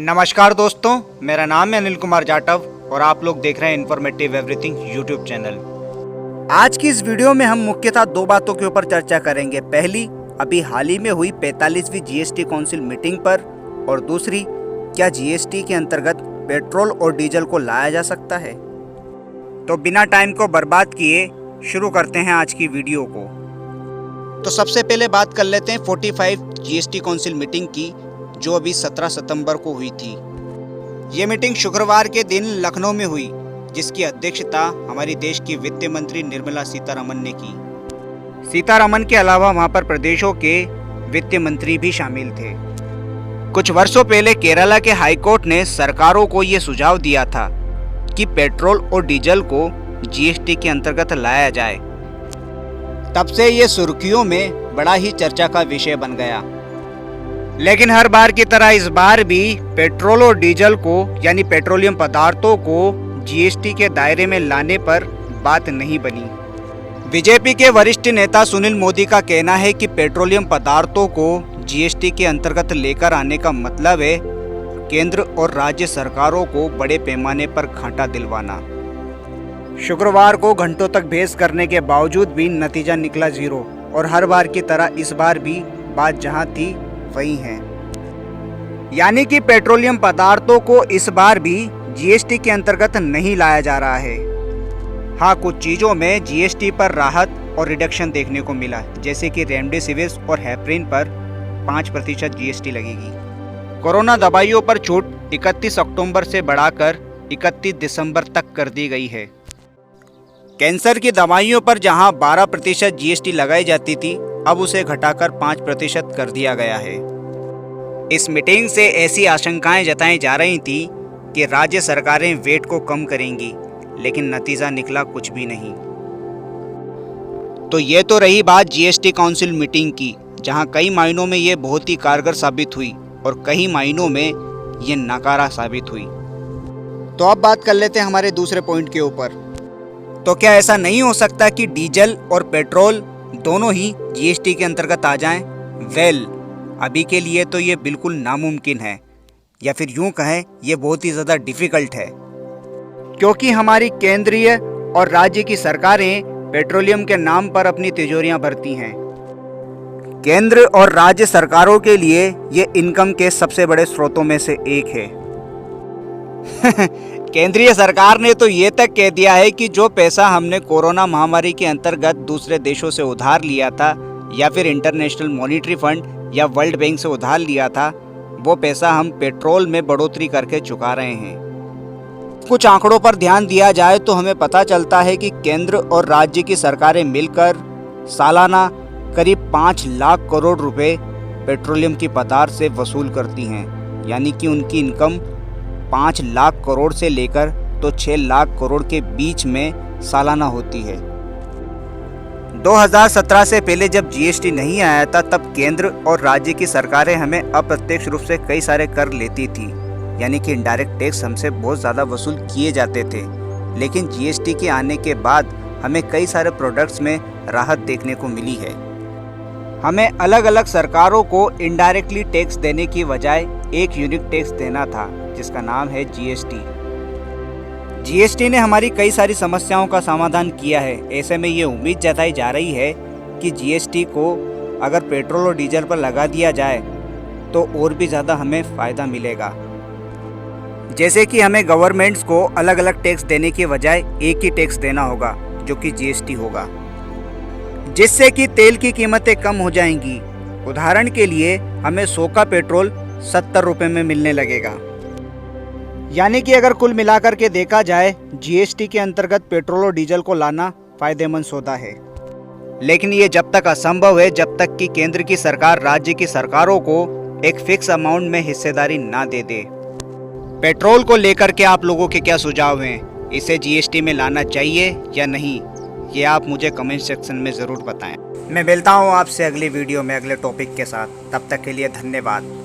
नमस्कार दोस्तों, मेरा नाम है अनिल कुमार जाटव और आप लोग देख रहे हैं इन्फॉर्मेटिव एवरीथिंग यूट्यूब चैनल। आज की इस वीडियो में हम मुख्यतः दो बातों के ऊपर चर्चा करेंगे। पहली, अभी हाल ही में हुई 45वीं जीएसटी काउंसिल मीटिंग पर, और दूसरी, क्या जीएसटी के अंतर्गत पेट्रोल और डीजल को लाया जा सकता है। तो बिना टाइम को बर्बाद किए शुरू करते हैं आज की वीडियो को। तो सबसे पहले बात कर लेते हैं 45 जीएसटी काउंसिल मीटिंग की, जो अभी 17 सितंबर को हुई थी। ये मीटिंग शुक्रवार के दिन लखनऊ में हुई, जिसकी अध्यक्षता हमारी देश की वित्त मंत्री निर्मला सीतारमन ने की। सीतारमन के अलावा वहां पर प्रदेशों के वित्त मंत्री भी शामिल थे। कुछ वर्षों पहले केरला के हाईकोर्ट ने सरकारों को ये सुझाव दिया था कि पेट्रोल और डीजल को जीएसटी के अंतर्गत लाया जाए। तब से ये सुर्खियों में बड़ा ही चर्चा का विषय बन गया। लेकिन हर बार की तरह इस बार भी पेट्रोल और डीजल को यानी पेट्रोलियम पदार्थों को जीएसटी के दायरे में लाने पर बात नहीं बनी। बीजेपी के वरिष्ठ नेता सुनील मोदी का कहना है कि पेट्रोलियम पदार्थों को जीएसटी के अंतर्गत लेकर आने का मतलब है केंद्र और राज्य सरकारों को बड़े पैमाने पर घाटा दिलवाना। शुक्रवार को घंटों तक बहस करने के बावजूद भी नतीजा निकला जीरो, और हर बार की तरह इस बार भी बात जहां थी वही है। यानी कि पेट्रोलियम पदार्थों को इस बार भी जीएसटी के अंतर्गत नहीं लाया जा रहा है। हाँ, कुछ चीजों में जीएसटी पर राहत और रिडक्शन देखने को मिला, जैसे कि रेमडेसिविर और हेपरिन पर 5% जीएसटी लगेगी। कोरोना दवाइयों पर छूट 31 अक्टूबर से बढ़ाकर 31 दिसंबर तक कर दी गई है। कैंसर की दवाइयों पर जहां 12% जीएसटी लगाई जाती थी, अब उसे घटाकर 5% कर दिया गया है। इस मीटिंग से ऐसी आशंकाएं जताई जा रही थी कि राज्य सरकारें वेट को कम करेंगी, लेकिन नतीजा निकला कुछ भी नहीं। तो ये तो रही बात जीएसटी काउंसिल मीटिंग की, जहां कई मायनों में ये बहुत ही कारगर साबित हुई और कई मायनों में ये नाकारा साबित हुई। तो अब बात कर लेते हैं हमारे दूसरे पॉइंट के ऊपर। तो क्या ऐसा नहीं हो सकता कि डीजल और पेट्रोल दोनों ही जीएसटी के अंतर्गत आ जाएं? अभी के लिए तो ये बिल्कुल नामुमकिन है, या फिर यूं कहें ये बहुत ही ज़्यादा डिफिकल्ट है, क्योंकि हमारी केंद्रीय और राज्य की सरकारें पेट्रोलियम के नाम पर अपनी तिजोरियां भरती हैं। केंद्र और राज्य सरकारों के लिए ये इनकम के सबसे बड़े स्रोतों में से एक है। केंद्रीय सरकार ने तो ये तक कह दिया है कि जो पैसा हमने कोरोना महामारी के अंतर्गत दूसरे देशों से उधार लिया था, या फिर इंटरनेशनल मॉनिटरी फंड या वर्ल्ड बैंक से उधार लिया था, वो पैसा हम पेट्रोल में बढ़ोतरी करके चुका रहे हैं। कुछ आंकड़ों पर ध्यान दिया जाए तो हमें पता चलता है कि केंद्र और राज्य की सरकारें मिलकर सालाना करीब 5 लाख करोड़ रुपए पेट्रोलियम की पदार्थ से वसूल करती हैं। यानी कि उनकी इनकम 5 लाख करोड़ से लेकर तो 6 लाख करोड़ के बीच में सालाना होती है। 2017 से पहले जब जीएसटी नहीं आया था, तब केंद्र और राज्य की सरकारें हमें अप्रत्यक्ष रूप से कई सारे कर लेती थी, यानी कि इनडायरेक्ट टैक्स हमसे बहुत ज़्यादा वसूल किए जाते थे। लेकिन जीएसटी के आने के बाद हमें कई सारे प्रोडक्ट्स में राहत देखने को मिली है। हमें अलग अलग सरकारों को इनडायरेक्टली टैक्स देने की बजाय एक यूनिक टैक्स देना था, जिसका नाम है जीएसटी। जीएसटी ने हमारी कई सारी समस्याओं का समाधान किया है। ऐसे में ये उम्मीद जताई जा रही है कि जीएसटी को अगर पेट्रोल और डीजल पर लगा दिया जाए तो और भी ज़्यादा हमें फ़ायदा मिलेगा। जैसे कि हमें गवर्नमेंट्स को अलग अलग टैक्स देने की बजाय एक ही टैक्स देना होगा, जो कि जीएसटी होगा, जिससे कि तेल की कीमतें कम हो जाएंगी। उदाहरण के लिए हमें 100 का पेट्रोल 70 रुपये में मिलने लगेगा। यानी कि अगर कुल मिलाकर के देखा जाए, जीएसटी के अंतर्गत पेट्रोल और डीजल को लाना फायदेमंद सौदा है। लेकिन ये जब तक असंभव है, जब तक कि केंद्र की सरकार राज्य की सरकारों को एक फिक्स अमाउंट में हिस्सेदारी ना दे दे। पेट्रोल को लेकर के आप लोगों के क्या सुझाव हैं? इसे जीएसटी में लाना चाहिए या नहीं? ये आप मुझे कमेंट सेक्शन में ज़रूर बताएं। मैं मिलता हूँ आपसे अगली वीडियो में अगले टॉपिक के साथ। तब तक के लिए धन्यवाद।